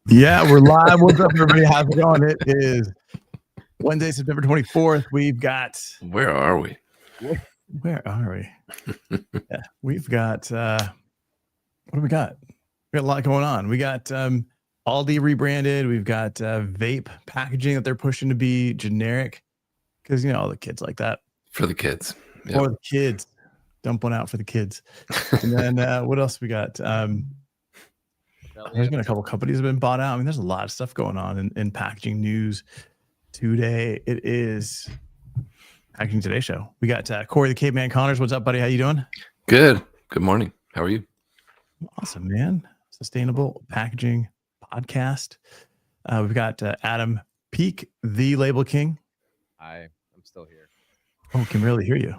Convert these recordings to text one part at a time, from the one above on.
Yeah, we're live. What's up, everybody? How's it going? It is Wednesday, September 24th. We've got... Where are we? Where are we? Yeah, we've got... what do we got? We got a lot going on. We got Aldi rebranded. We've got vape packaging that they're pushing to be generic because, you know, all the kids like that. For the kids. Yep. For the kids. Dump one out for the kids. And then what else we got? There's been a couple companies have been bought out. I mean, there's a lot of stuff going on in packaging news today. It is Packaging Today show. We got Corey the Caveman Connors. What's up, buddy? How you doing? Good. Good morning. How are you? Awesome, man. Sustainable Packaging Podcast. We've got Adam Peak, the Label King. I'm still here. Oh, can really hear you.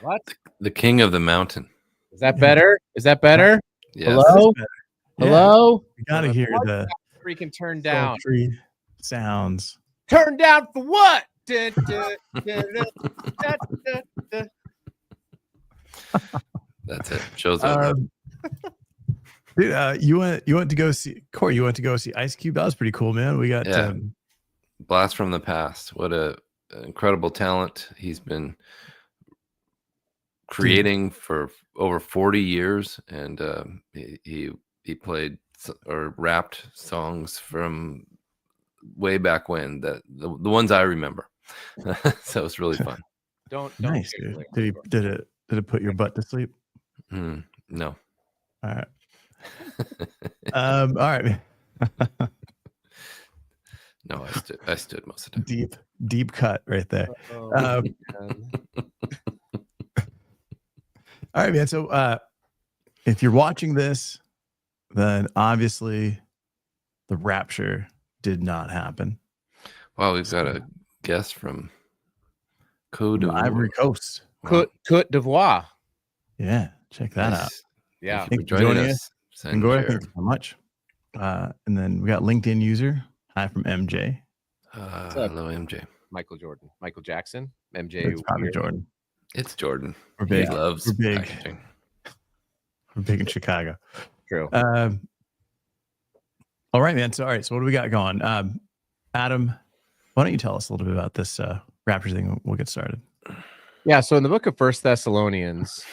What? The king of the mountain. Is that better? Is that better? Yes. Hello? Yeah. Hello? You got to hear the freaking turn down. sultry sounds. Turn down for what? Dun, dun, dun, dun, dun, dun. That's it. Show's over. Dude, you went to go see Corey. You went to go see Ice Cube. That was pretty cool, man. We got Blast from the past. What a incredible talent. He's been creating for over 40 years, and he played or rapped songs from way back when, that the ones I remember. So it's really fun. Don't nice, dude. Did it put your butt to sleep? No. All right. All right. No, I stood most of the time. Deep cut right there. All right, man. So if you're watching this, then obviously the rapture did not happen. Wow, we've got a guest from Ivory Coast. Côte d'Ivoire. Yeah, check that out. Yeah. Thank you for joining us. Thank you so much. And then we got LinkedIn user. Hi from MJ. Hello, MJ. Michael Jordan. Michael Jackson. MJ. It's probably Jordan. It's Jordan. We're big. He loves We're big. packaging. We're big in Chicago. True. All right, man. So what do we got going? Adam, why don't you tell us a little bit about this rapture thing? We'll get started. Yeah. So in the book of First Thessalonians,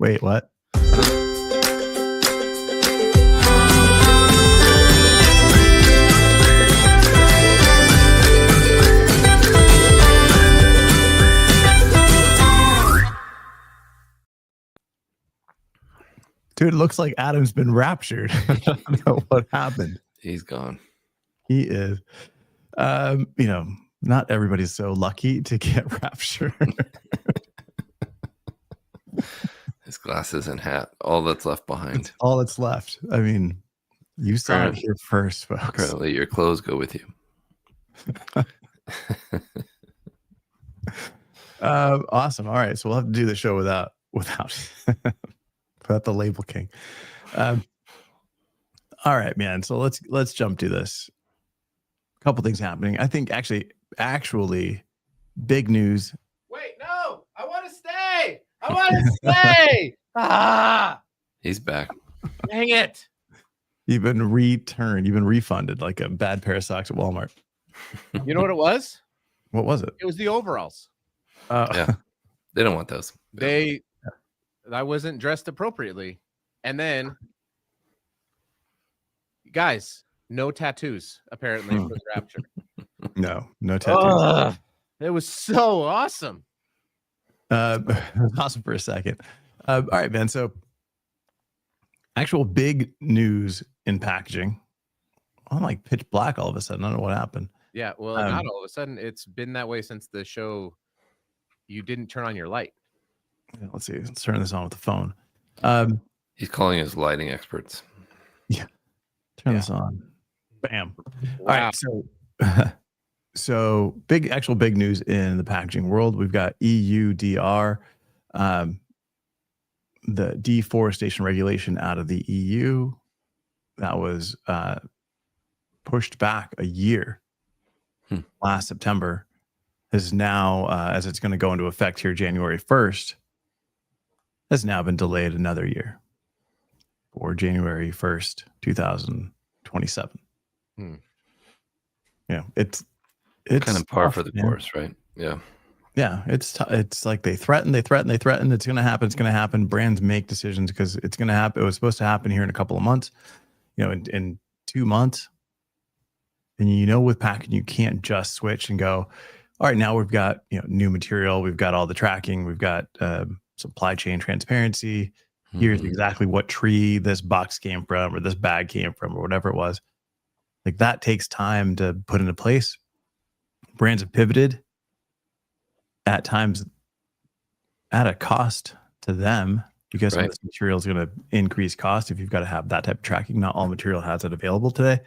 Wait, what? Dude, it looks like Adam's been raptured. I don't know what happened. He's gone. He is. Not everybody's so lucky to get raptured. His glasses and hat, all that's left behind. It's all that's left. I mean, you saw it here first, folks. Apparently your clothes go with you. Awesome. All right. So we'll have to do the show without the Label King. All right, man. So let's jump to this. A couple things happening. I think actually big news. Wait, no, I want to stay. I want to stay. He's back. Dang it. You've been returned. You've been refunded like a bad pair of socks at Walmart. You know what it was? What was it? It was the overalls. Yeah. They don't want those. I wasn't dressed appropriately. And then, guys, no tattoos, apparently, for the rapture. No tattoos. It was so awesome. Awesome for a second. All right, man. So actual big news in packaging. I'm like pitch black all of a sudden. I don't know what happened. Yeah, well, not all of a sudden. It's been that way since the show. You didn't turn on your light. Yeah, let's see. Let's turn this on with the phone. He's calling his lighting experts. Yeah. Turn this on. Bam. Wow. All right. So big news in the packaging world. We've got EUDR, the deforestation regulation out of the EU that was pushed back a year last September is now, as it's going to go into effect here January 1st, has now been delayed another year. for January 1st, 2027. Hmm. Yeah, it's Kind of par tough, for the man. course, right? Yeah. Yeah, it's like they threaten. It's going to happen. It's going to happen. Brands make decisions because it's going to happen. It was supposed to happen here in a couple of months, in 2 months. And with packaging, you can't just switch and go, all right, now we've got new material. We've got all the tracking. We've got supply chain transparency. Here's Mhm. exactly what tree this box came from or this bag came from or whatever it was. Like that takes time to put into place. Brands have pivoted at times at a cost to them because some of Right. this material is going to increase cost if you've got to have that type of tracking. Not all material has it available today.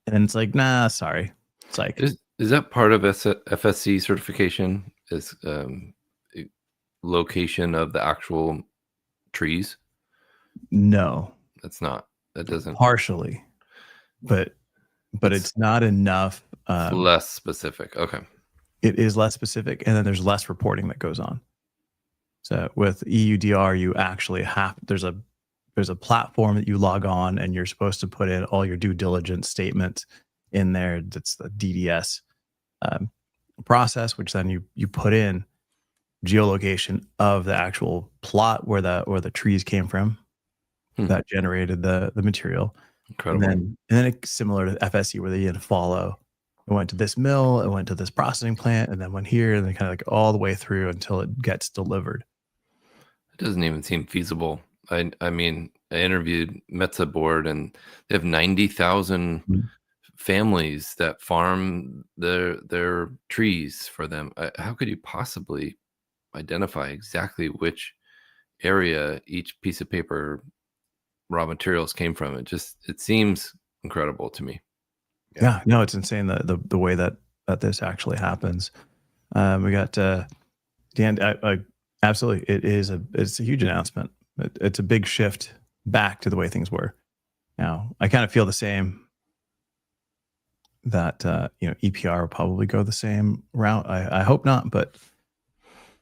And it's like, nah, sorry. It's like, Is that part of FSC certification? Is location of the actual trees? no, That's not. That doesn't. partially, but it's not enough. It's less specific. Okay. It is less specific, and then there's less reporting that goes on. So with EUDR, you actually have there's a platform that you log on, and you're supposed to put in all your due diligence statements in there. That's the DDS process, which then you put in geolocation of the actual plot where the trees came from that generated the material. Incredible. And then it's similar to FSC where they had to follow. It went to this mill, it went to this processing plant, and then went here, and then kind of like all the way through until it gets delivered. It doesn't even seem feasible. I mean, I interviewed Meta Board, and they have 90,000 families that farm their trees for them. How could you possibly identify exactly which area each piece of paper raw materials came from? It seems incredible to me. Yeah, no, it's insane the way that this actually happens. We got Dan. Absolutely, it's a huge announcement. It's a big shift back to the way things were. Now, I kind of feel the same. That EPR will probably go the same route. I hope not, but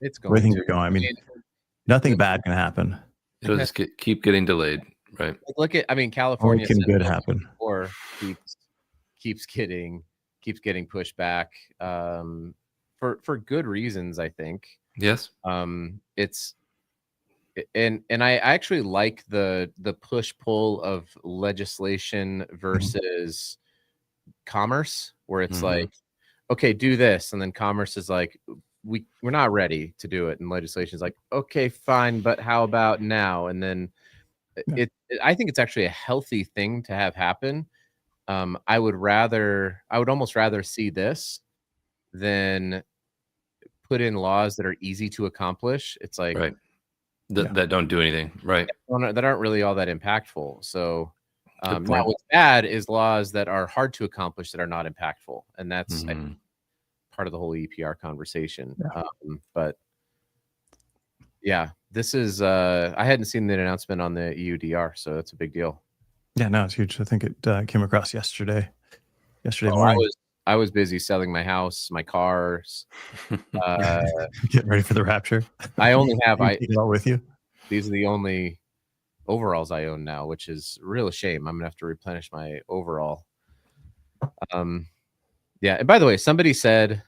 It's the way going things to. are going, I mean, nothing bad can happen. It'll just keep getting delayed, right? Look at, Only California can good happen. or keeps getting pushed back for good reasons, I think. Yes. It's and I actually like the push pull of legislation versus commerce, where it's like, okay, do this, and then commerce is like, we're not ready to do it, and legislation is like, okay, fine, but how about now? And then I think it's actually a healthy thing to have happen. I would almost rather see this than put in laws that are easy to accomplish. It's like, right. That don't do anything, right? That aren't really all that impactful. So now what's bad is laws that are hard to accomplish that are not impactful, and that's I think, part of the whole EPR conversation. Yeah. But yeah, this is I hadn't seen the announcement on the EUDR, so that's a big deal. Yeah, no, it's huge. I think it came across yesterday morning. I was busy selling my house, my cars. Getting ready for the rapture. I only have take it all with you. These are the only overalls I own now, which is a real shame. I'm gonna have to replenish my overall. Yeah. And by the way, somebody said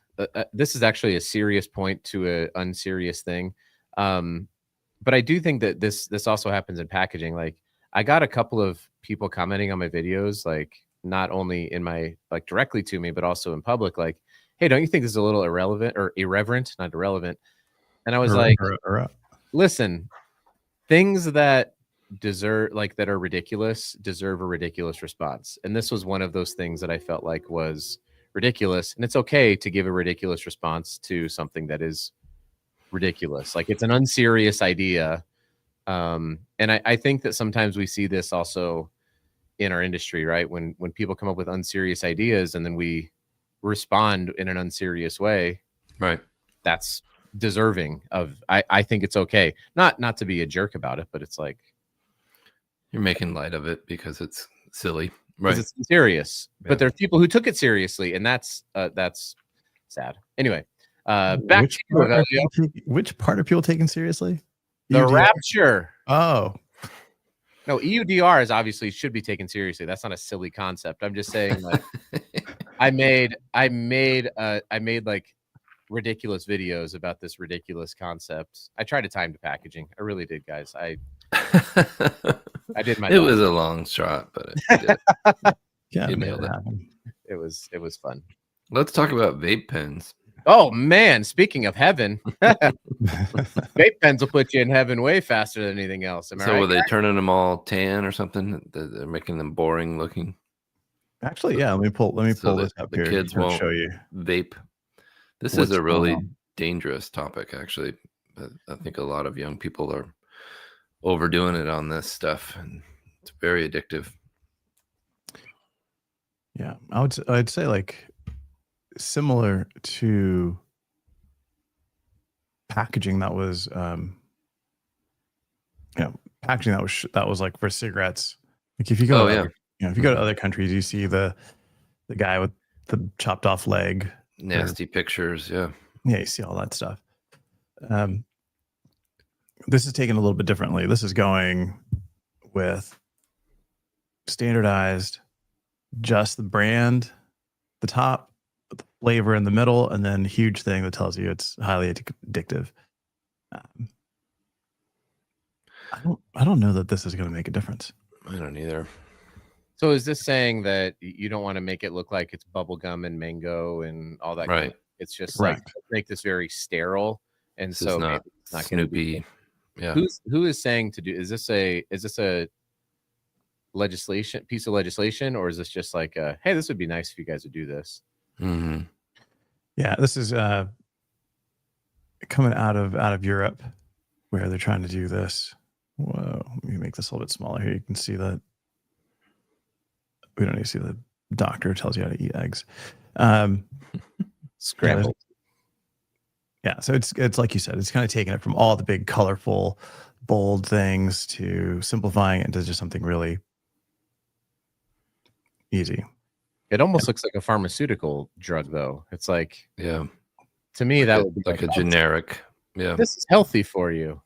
this is actually a serious point to an unserious thing. But I do think that this also happens in packaging. Like, I got a couple of people commenting on my videos, like not only in my directly to me, but also in public, like, hey, don't you think this is a little irreverent, not irrelevant? And I was listen, things that that are ridiculous deserve a ridiculous response. And this was one of those things that I felt like was ridiculous. And it's okay to give a ridiculous response to something that is ridiculous. Like, it's an unserious idea. And I think that sometimes we see this also in our industry, right? When people come up with unserious ideas and then we respond in an unserious way, right? That's deserving of, I think it's okay. Not to be a jerk about it, but it's like, you're making light of it because it's silly, right? It's serious. Yeah. But there's people who took it seriously, and that's sad. Anyway, back which part are people taking seriously? The rapture. Oh, No, EUDR is obviously should be taken seriously. That's not a silly concept. I'm just saying like I made like ridiculous videos about this ridiculous concept. I tried to time the packaging. I really did, guys. I did my It best. was a long shot, but it did. Yeah, You made nailed it it. happen. It was fun. Let's talk about vape pens. Oh man, speaking of heaven, vape pens will put you in heaven way faster than anything else. Am I So right? were they turning them all tan or something? They're making them boring looking. Actually, yeah. Let me pull So this up the here. kids to won't show you. vape. This What's is a going really on. dangerous topic, actually. I think a lot of young people are overdoing it on this stuff, and it's very addictive. Yeah, I'd say like similar to packaging that was packaging that was like for cigarettes. Like if you go Oh to yeah, other, if you go to other countries, you see the guy with the chopped off leg. nasty pictures. Yeah, Yeah, you see all that stuff. This is taken a little bit differently. This is going with standardized, just the brand, the top, the flavor in the middle, and then huge thing that tells you it's highly addictive. I don't know that this is going to make a difference. I don't either. So is this saying that you don't want to make it look like it's bubblegum and mango and all that? Right. Kind of, it's just Correct. like make this very sterile, and This so is not maybe it's not going to be. Snoopy. Yeah. Who is saying to do? Is this a legislation piece of legislation, or is this just like hey, this would be nice if you guys would do this? Mm-hmm. Yeah, this is coming out of Europe, where they're trying to do this. Whoa, let me make this a little bit smaller here. You can see that we don't need to see the doctor tells you how to eat eggs. Scrambled. Yeah, so it's like you said, it's kind of taking it from all the big, colorful, bold things to simplifying it into just something really easy. It almost looks like a pharmaceutical drug, though. It's like, Yeah. to me, that would be like a generic. Yeah. This is healthy for you.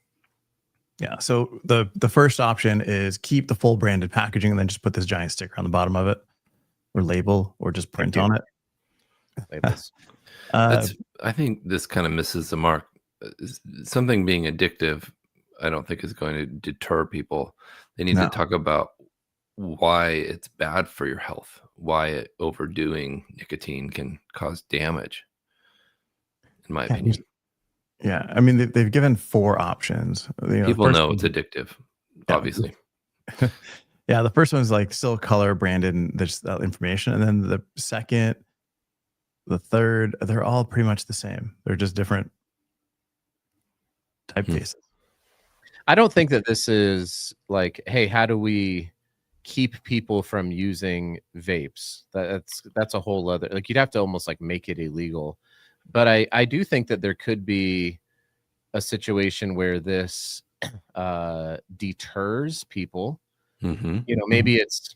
Yeah. So the first option is keep the full branded packaging and then just put this giant sticker on the bottom of it, or label, or just print on it. Labels. I think this kind of misses the mark. Something being addictive, I don't think is going to deter people. They need to talk about why it's bad for your health, why overdoing nicotine can cause damage, in my opinion. Yeah, I mean they've given 4 options. People know it's addictive, obviously. Yeah, the first one's like still color branded and there's that information, and then the second, the third, they're all pretty much the same. They're just different typefaces. I don't think that this is like, hey, how do we keep people from using vapes? That's a whole other, like, you'd have to almost like make it illegal. But I do think that there could be a situation where this deters people. Mm-hmm. Maybe it's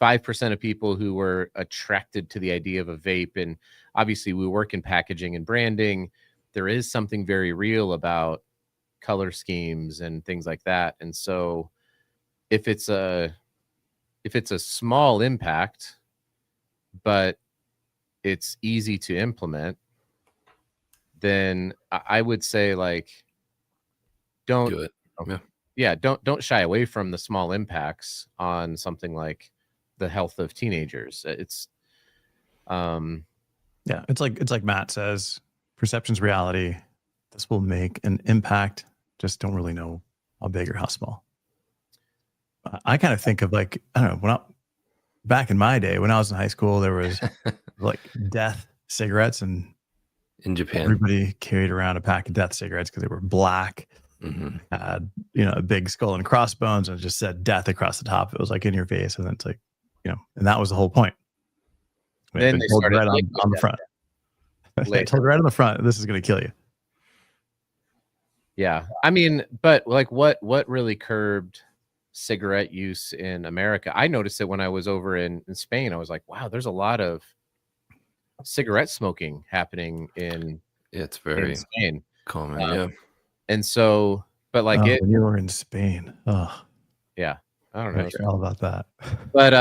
5% of people who were attracted to the idea of a vape. And obviously we work in packaging and branding. There is something very real about color schemes and things like that. And so if it's a small impact, but it's easy to implement, then I would say like, don't do it. Yeah, don't shy away from the small impacts on something like the health of teenagers. It's it's like Matt says, perception's reality. This will make an impact. Just don't really know how big or how small. I kind of think of like, I don't know, back in my day when I was in high school, there was like death cigarettes, and in Japan, everybody carried around a pack of death cigarettes because they were black. Mm-hmm. Had a big skull and crossbones, and it just said death across the top. It was like in your face, and then it's like, and that was the whole point. Then they started right on the front. They told right on the front, this is going to kill you. Yeah, I mean, but like, what really curbed cigarette use in America? I noticed it when I was over in Spain. I was like, wow, there's a lot of cigarette smoking happening in it's very Spain. common. Yeah. And so, but like when you were in Spain, yeah, I don't I know. hear all about that. But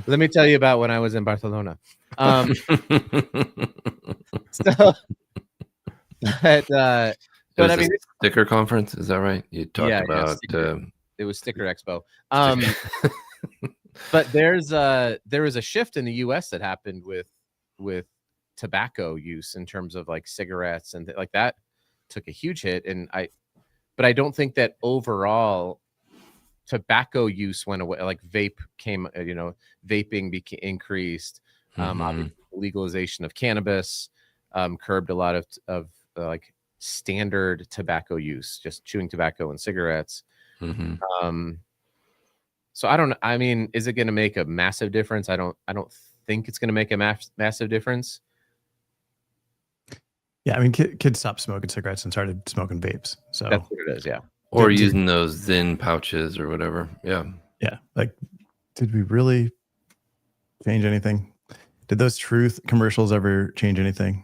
let me tell you about when I was in Barcelona. So, but I mean, sticker conference, is that right? You talked about it was Sticker Expo. But there was a shift in the U.S. that happened with tobacco use in terms of like cigarettes and like that took a huge hit. But I don't think that overall tobacco use went away. Like vape came, vaping increased. Obviously legalization of cannabis curbed a lot of like standard tobacco use, just chewing tobacco and cigarettes. So I don't know. I mean, is it going to make a massive difference? I don't think it's going to make a massive difference. Yeah, I mean, kids stopped smoking cigarettes and started smoking vapes. So that's what it is. Yeah. Or using those Zyn pouches or whatever. Yeah. Yeah. Like, did we really change anything? Did those Truth commercials ever change anything?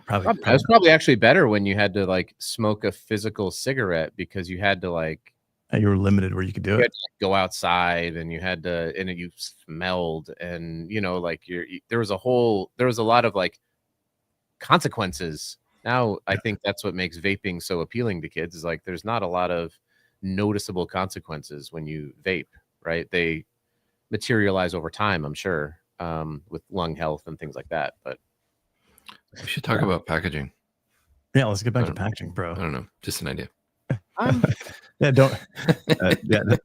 Probably. It was probably actually better when you had to like smoke a physical cigarette because you had to like. You were limited where you could do it. Had to go outside and you had to, and you smelled, and like there was a lot of like consequences. Now I think that's what makes vaping so appealing to kids is like there's not a lot of noticeable consequences when you vape, right? They materialize over time, I'm sure, with lung health and things like that. But we should talk about packaging. Yeah, let's get back to packaging, bro. I don't know, just an idea. Yeah, don't.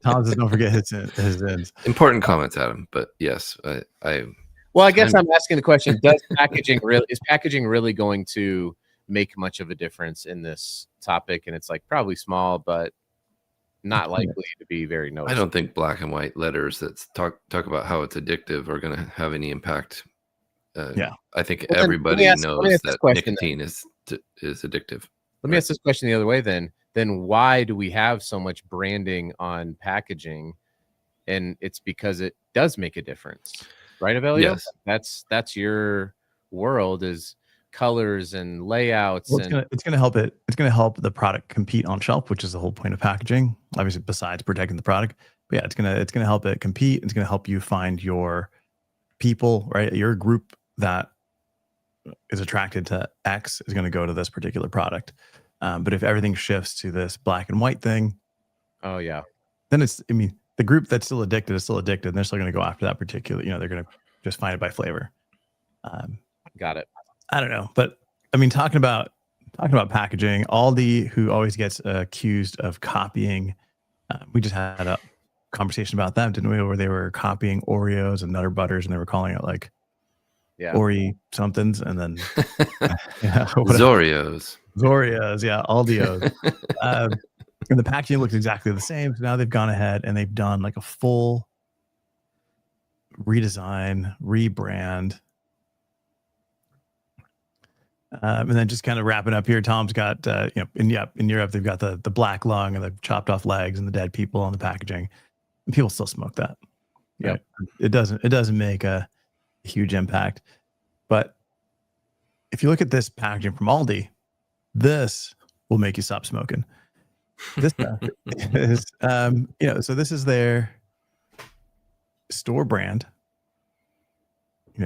Tom says don't forget his ends. Important comments, Adam. But yes, Well, I guess I'm asking the question: is packaging really going to make much of a difference in this topic? And it's like probably small, but not likely to be very noticeable. I don't think black and white letters that talk about how it's addictive are going to have any impact. I think everybody knows that nicotine is addictive. Let me ask this question the other way then. Then why do we have so much branding on packaging? And it's because it does make a difference, right, Avelio? Yes. That's your world is colors and layouts. Well, it's gonna help it. It's gonna help the product compete on shelf, which is the whole point of packaging. Obviously, besides protecting the product, but yeah, it's gonna help it compete. It's gonna help you find your people, right? Your group that is attracted to X is going to go to this particular product. But if everything shifts to this black and white thing, then the group that's still addicted is still addicted, and they're still going to go after that particular. They're going to just find it by flavor. Got it. I don't know, but I mean, talking about packaging, Aldi, who always gets accused of copying, we just had a conversation about them, didn't we? Where they were copying Oreos and Nutter Butters, and they were calling it like Ori somethings, and then Zoreos, yeah, Aldios. And the packaging looks exactly the same. So now they've gone ahead and they've done like a full redesign, rebrand. And then just kind of wrapping up here, Tom's got in Europe they've got the black lung and the chopped off legs and the dead people on the packaging. And people still smoke that. Yeah, it doesn't make a huge impact. But if you look at this packaging from Aldi, this will make you stop smoking. This is so this is their store brand.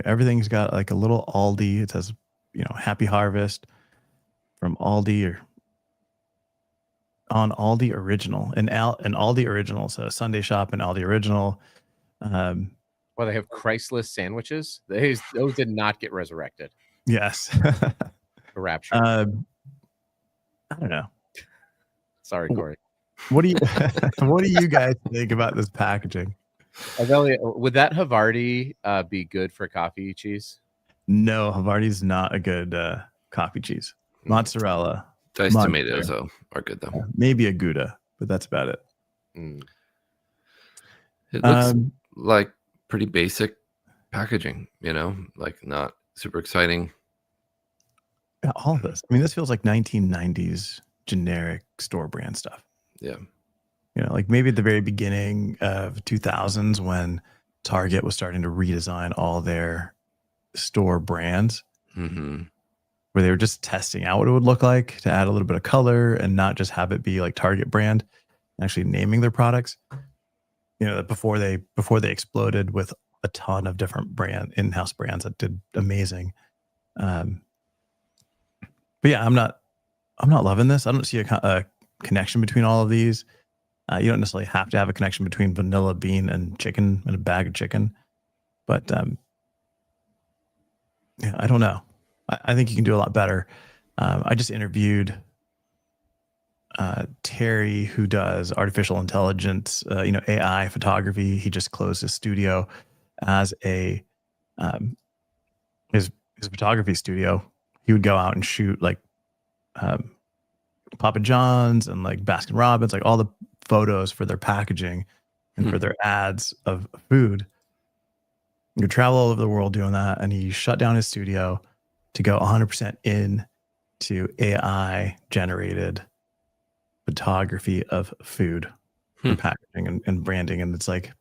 Everything's got like a little Aldi. It says Happy Harvest from Aldi or on Aldi Original and Aldi Original. So Sunday Shop and Aldi Original. Well, they have Christless sandwiches. Those did not get resurrected. Yes. Rapture. I don't know. Sorry, Corey. What do you guys think about this packaging? Would that Havarti be good for coffee cheese? No, Havarti's not a good coffee cheese. Mozzarella. Diced tomatoes are good though. Maybe a Gouda, but that's about it. It looks like pretty basic packaging, like not super exciting. Yeah, all of this. I mean, this feels like 1990s generic store brand stuff. Yeah. Like maybe at the very beginning of 2000s when Target was starting to redesign all their store brands, where they were just testing out what it would look like to add a little bit of color and not just have it be like Target brand. actually naming their products. You know, before they exploded with a ton of different in-house brands that did amazing. But yeah, I'm not loving this. I don't see a connection between all of these. You don't necessarily have to have a connection between vanilla bean and chicken and a bag of chicken, but yeah, I don't know. I think you can do a lot better. I just interviewed Terry, who does artificial intelligence, AI photography. He just closed his studio as a his photography studio. He would go out and shoot like Papa John's and like Baskin Robbins, like all the photos for their packaging and for their ads of food. He would travel all over the world doing that, and he shut down his studio to go 100% in to AI generated photography of food and packaging and branding. And it's like,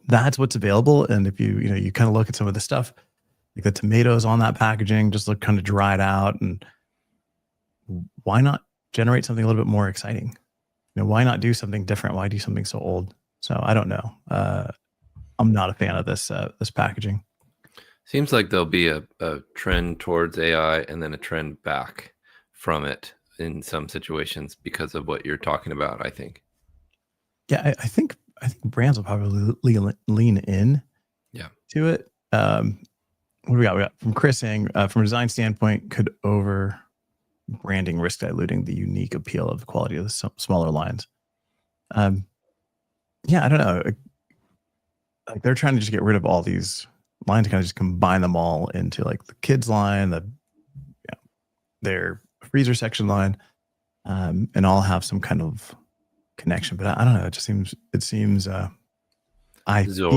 that's what's available. And if you kind of look at some of the stuff, like the tomatoes on that packaging just look kind of dried out. And why not generate something a little bit more exciting? Why not do something different? Why do something so old? So I don't know. I'm not a fan of this packaging. Seems like there'll be a trend towards AI and then a trend back from it in some situations because of what you're talking about, I think. Yeah, I think brands will probably lean in to it. What do we got? We got from Chris saying, from a design standpoint, could over branding risk diluting the unique appeal of the quality of the smaller lines? Yeah, I don't know. Like they're trying to just get rid of all these lines, kind of just combine them all into like the kids line, their freezer section line, and all have some kind of connection. But I don't know. It seems I feel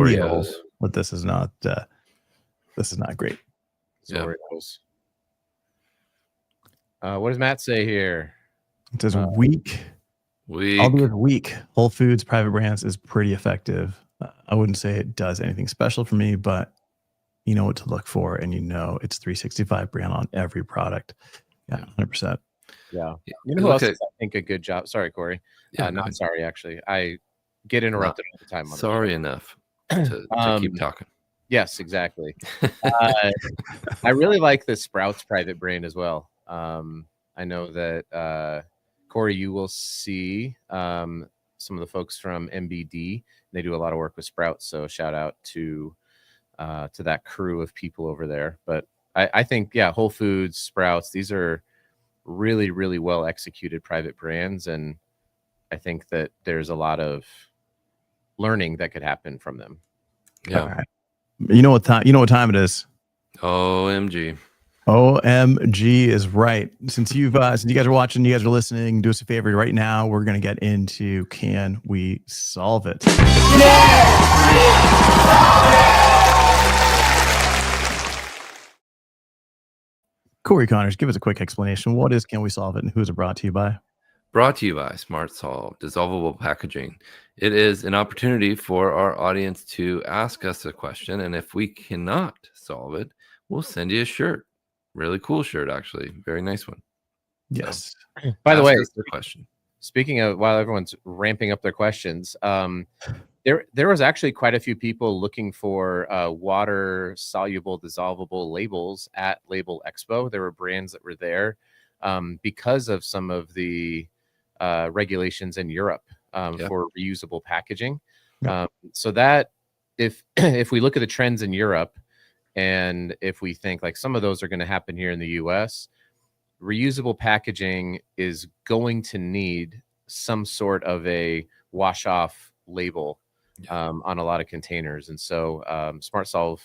that this is not great. Oreos. What does Matt say here? It says weak. Aldi is weak. Whole Foods private brands is pretty effective. I wouldn't say it does anything special for me, but you know what to look for, and it's 365 brand on every product. Yeah, 100%. Yeah. You know who else is, I think, a good job? Sorry, Corey. Not sorry, actually. I get interrupted all the time. Sorry enough to keep talking. Yes, exactly. I really like the Sprouts private brand as well. I know that Corey, you will see some of the folks from MBD. They do a lot of work with Sprouts, so shout out to that crew of people over there. But I think, Whole Foods, Sprouts, these are really, really well executed private brands, and I think that there's a lot of learning that could happen from them. Yeah. Right. You know what time it is? OMG. OMG is right. Since you guys are watching, you guys are listening, do us a favor right now. We're going to get into Can We Solve It? Corey Connors, give us a quick explanation. What is Can We Solve It, and who is it brought to you by? Brought to you by Smart Solve Dissolvable Packaging. It is an opportunity for our audience to ask us a question, and if we cannot solve it, we'll send you a shirt. Really cool shirt, actually. Very nice one. Yes. So, by the way, the question. Speaking of, while everyone's ramping up their questions, there was actually quite a few people looking for water soluble dissolvable labels at Label Expo. There were brands that were there because of some of the regulations in Europe for reusable packaging. So that if we look at the trends in Europe, and if we think like some of those are going to happen here in the US, reusable packaging is going to need some sort of a wash off label on a lot of containers. And so Smart Solve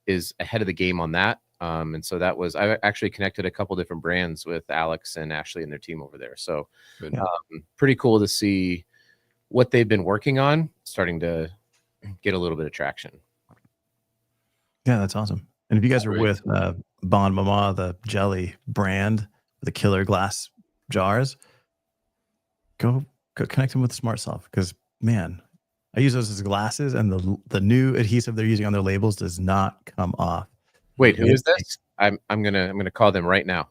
is ahead of the game on that. And so I actually connected a couple different brands with Alex and Ashley and their team over there. So pretty cool to see what they've been working on, starting to get a little bit of traction. Yeah, that's awesome. And if you guys are with Bon Mama, the jelly brand with the killer glass jars, go connect them with Smart Solve, because man, I use those as glasses, and the new adhesive they're using on their labels does not come off. Wait, who is this? I'm gonna call them right now.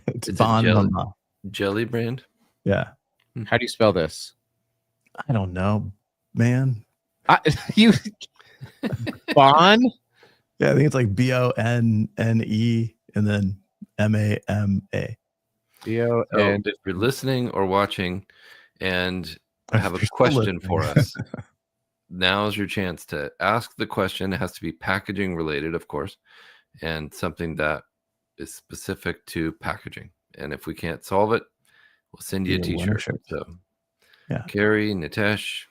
It's Bon Mama jelly brand. Yeah. How do you spell this? I don't know, man. You Bon? Yeah, I think it's like Bonne and then Mama. B-O-N. So if you're listening or watching and have a You're still question for listening. us, now's your chance to ask the question. It has to be packaging related, of course, and something that is specific to packaging. And if we can't solve it, we'll send you a Be a winner t-shirt. shirt. So Yeah. Carrie, Nitesh,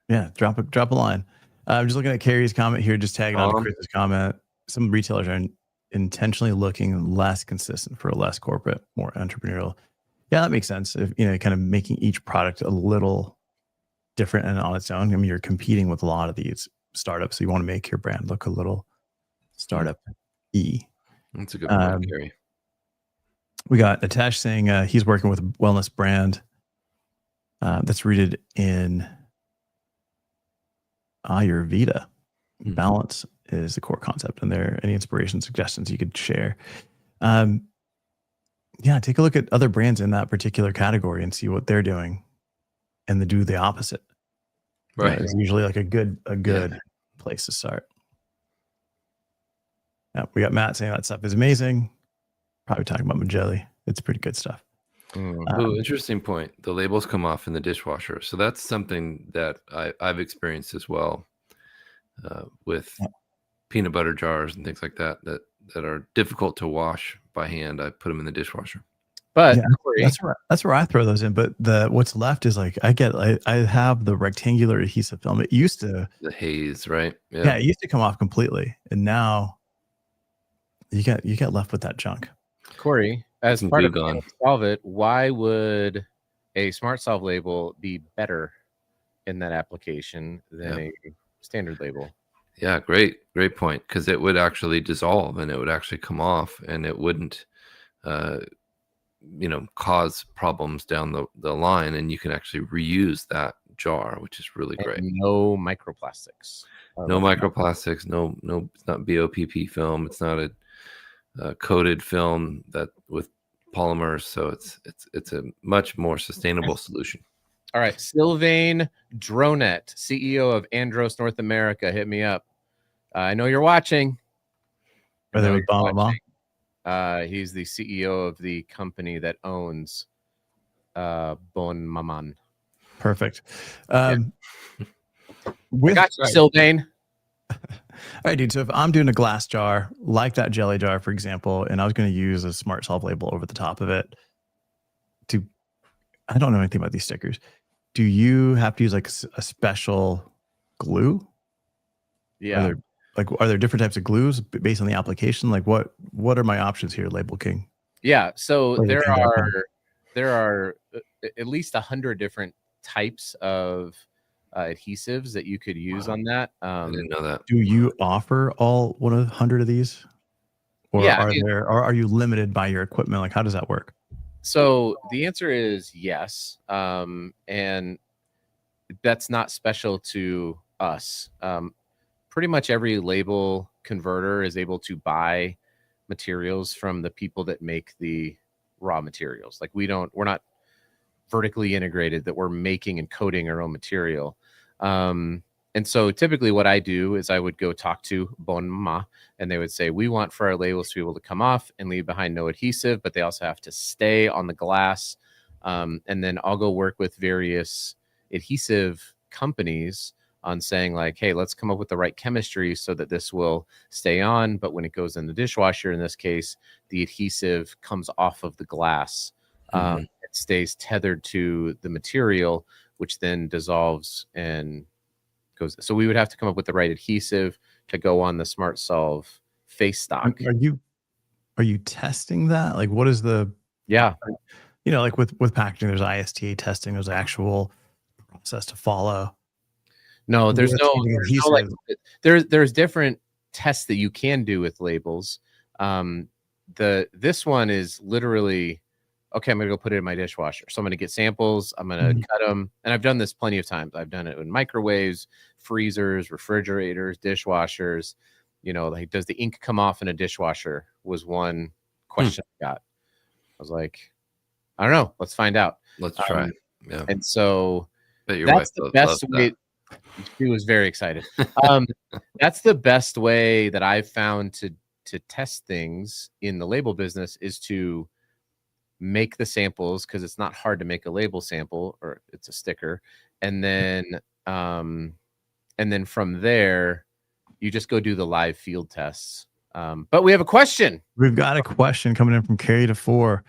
Yeah, drop a line. I'm just looking at Carrie's comment here, just tagging on to Tom. Chris's comment. Some retailers are intentionally looking less consistent for a less corporate, more entrepreneurial. Yeah, that makes sense. If kind of making each product a little different and on its own. I mean, you're competing with a lot of these startups, so you want to make your brand look a little startup-y. That's a good point, Carrie. We got Nitesh saying he's working with a wellness brand that's rooted in Ayurveda. Balance is the core concept. And there any inspiration suggestions you could share? Yeah, take a look at other brands in that particular category and see what they're doing, and then do the opposite. Right. It's usually like a good place to start. Yeah, we got Matt saying that stuff is amazing. Probably talking about Magelli. It's pretty good stuff. Oh, interesting point. The labels come off in the dishwasher. So that's something that I've experienced as well with peanut butter jars and things like that are difficult to wash by hand. I put them in the dishwasher. But yeah, that's where I throw those in. But what's left is like I have the rectangular adhesive film. It used to the haze, right? Yeah, it used to come off completely, and now you get left with that junk. Corey, as part of Solve It, why would a Smart Solve label be better in that application than a standard label? Yeah, great point. Because it would actually dissolve and it would actually come off, and it wouldn't, cause problems down the line, and you can actually reuse that jar, which is really great. No microplastics. No microplastics. No, it's not BOPP film. It's not a coated film that with polymers, so it's a much more sustainable solution. All right, Sylvain Dronet, CEO of Andros North America, hit me up. I know you're watching. He's the CEO of the company that owns Bon Maman. Perfect. I got you, Sylvain. All right, dude. So if I'm doing a glass jar, like that jelly jar, for example, and I was going to use a Smart Solve label over the top of it I don't know anything about these stickers. Do you have to use like a special glue? Yeah. Are there different types of glues based on the application? Like what are my options here, Label King? Yeah. So there are at least 100 different types of adhesives that you could use on that. I didn't know that. Do you offer all 100 of these, or are you limited by your equipment? Like, how does that work? So the answer is yes, and that's not special to us. Pretty much every label converter is able to buy materials from the people that make the raw materials. Like we're not vertically integrated that we're making and coating our own material. And so typically what I do is I would go talk to Bon Maman, and they would say, we want for our labels to be able to come off and leave behind no adhesive, but they also have to stay on the glass. And then I'll go work with various adhesive companies on saying like, hey, let's come up with the right chemistry so that this will stay on. But when it goes in the dishwasher, in this case, the adhesive comes off of the glass. It stays tethered to the material, which then dissolves and goes. So we would have to come up with the right adhesive to go on the Smart Solve face stock. Are you testing that? Like, what is the like with packaging, there's ISTA testing, there's actual process to follow. No, there's different tests that you can do with labels. This one is literally, okay, I'm gonna go put it in my dishwasher. So I'm gonna get samples, I'm gonna cut them, and I've done this plenty of times. I've done it in microwaves, freezers, refrigerators, dishwashers. Like, does the ink come off in a dishwasher? Was one question I got. I was like, I don't know. Let's find out. Let's try. Yeah. And so But your that's wife the best loved way. that. She was very excited. That's the best way that I've found to test things in the label business is to make the samples, because it's not hard to make a label sample, or it's a sticker, and then from there you just go do the live field tests. But we have a question. We've got a question coming in from Carrie to 4.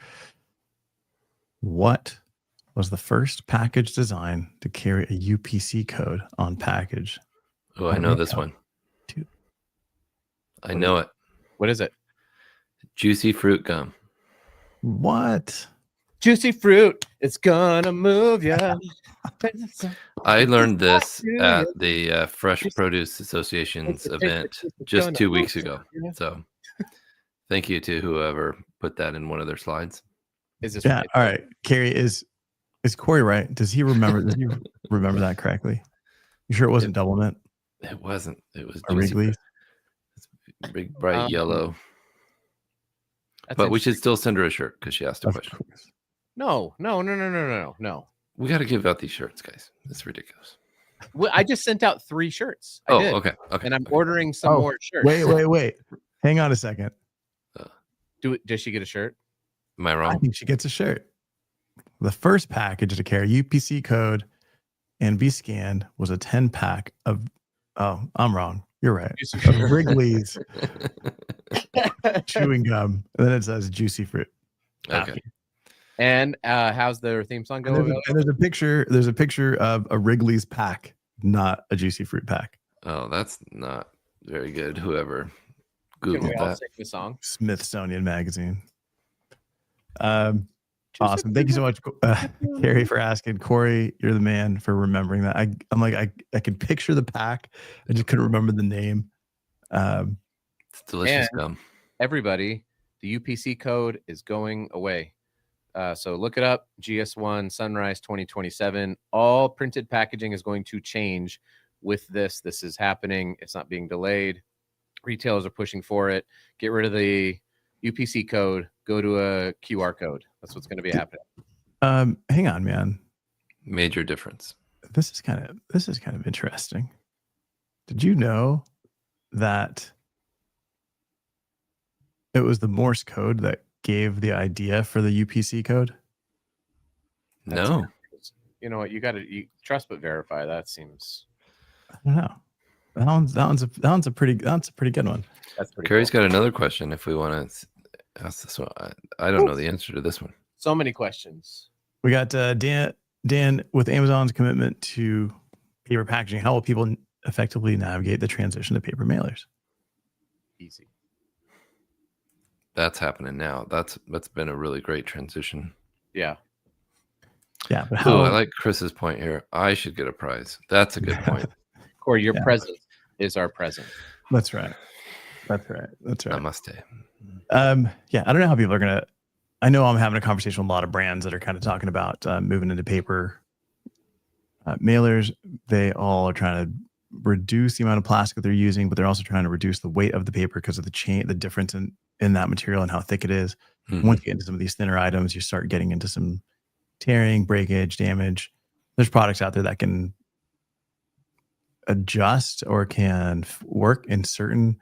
What was the first package design to carry a UPC code on package? Oh, I know this one. I know it. What is it? Juicy fruit gum. What? Juicy fruit, it's gonna move ya. I learned this at the Fresh Produce Association's event just 2 weeks ago. So thank you to whoever put that in one of their slides. Is this Yeah. right? All right. Carrie, is Corey right? Does he remember? Does he remember that correctly? You sure it wasn't Double Mint It wasn't. It was or juicy Wrigley's? fruit. Big bright yellow. That's But we should still send her a shirt because she asked a Of question. course. No. We got to give out these shirts, guys. It's ridiculous. Well, I just sent out 3 shirts. I Oh, did. okay. And I'm ordering some more shirts. Wait. Hang on a second. Does she get a shirt? Am I I wrong? think she gets a shirt. The first package to carry UPC code and be scanned was a 10-pack of. Oh, I'm wrong. You're right. Of Wrigley's chewing gum, and then it says juicy fruit. Okay. And how's their theme song And going? there's a picture. There's a picture of a Wrigley's pack, not a juicy fruit pack. Oh, that's not very good. Whoever Can we Googled all that. sing the song? Smithsonian Magazine. Awesome. Thank you so much, Carrie, for asking. Corey, you're the man for remembering that. I'm like, I could picture the pack. I just couldn't remember the name. It's delicious And- gum. Everybody, the UPC code is going away. So look it up. GS1 Sunrise 2027. All printed packaging is going to change with this. This is happening. It's not being delayed. Retailers are pushing for it. Get rid of the UPC code. Go to a QR code. That's what's going to be happening. Hang on, man. Major difference. This is kind of interesting. Did you know that it was the Morse code that gave the idea for the UPC code? No. You know what? You trust but verify. That seems. I don't know. That one's a pretty good one. That's pretty. Carrie's cool. got another question if we want to ask this one. I don't know the answer to this one. So many questions. We got Dan with Amazon's commitment to paper packaging. How will people effectively navigate the transition to paper mailers? Easy. That's happening now. That's been a really great transition. Yeah. Yeah, but Oh, how? I like Chris's point here. I should get a prize. That's a good point. Corey, your Yeah. present is our present. That's right. Namaste. Yeah, I don't know how people are gonna. I know I'm having a conversation with a lot of brands that are kind of talking about moving into paper mailers. They all are trying to reduce the amount of plastic that they're using, but they're also trying to reduce the weight of the paper because of the difference in that material and how thick it is. Mhm. Once you get into some of these thinner items, you start getting into some tearing, breakage, damage. There's products out there that can adjust or can work in certain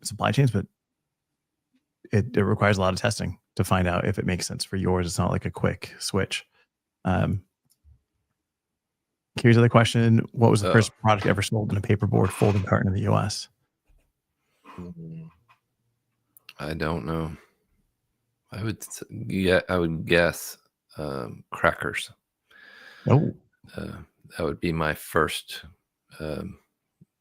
supply chains, but it requires a lot of testing to find out if it makes sense for yours. It's not like a quick switch. Here's the other question. What was the first product ever sold in a paperboard folding carton in the US? I don't know. I would guess crackers. Oh, That would be my first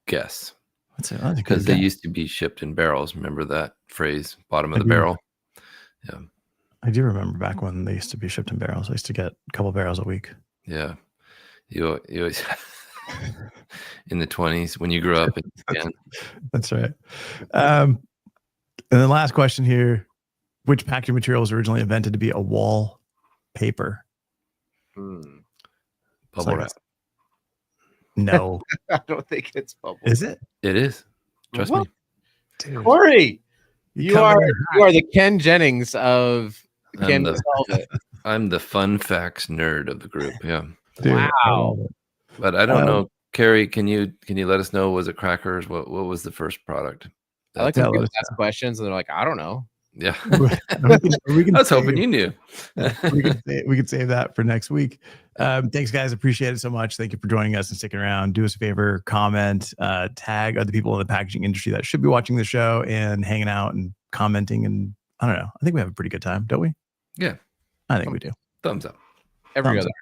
guess. that's a Because good they guess. used to be shipped in barrels. Remember that phrase, bottom of I the do. barrel? Yeah. I do remember back when they used to be shipped in barrels. I used to get a couple barrels a week. Yeah. You always in the 20s when you grew up. That's right. And then last question here. Which packaging material was originally invented to be a wall paper? Bubble like wrap. No. I don't think it's bubble. Is it? It is. Trust What? me. Dude, Corey, you come are in the Ken Jennings of Can we solve it? I'm the fun facts nerd of the group. Yeah. Dude, I Wow. love it. But I don't know, Carrie, can you let us know, was it crackers? What was the first product? I like Yeah, when let people us ask questions and they're like, I don't know. Yeah. we can I was hoping save- you knew. we could save that for next week. Thanks, guys. Appreciate it so much. Thank you for joining us and sticking around. Do us a favor, comment, tag other people in the packaging industry that should be watching the show and hanging out and commenting. And I don't know. I think we have a pretty good time, don't we? Yeah. I think we do. Thumbs up. Every Thumbs other. up.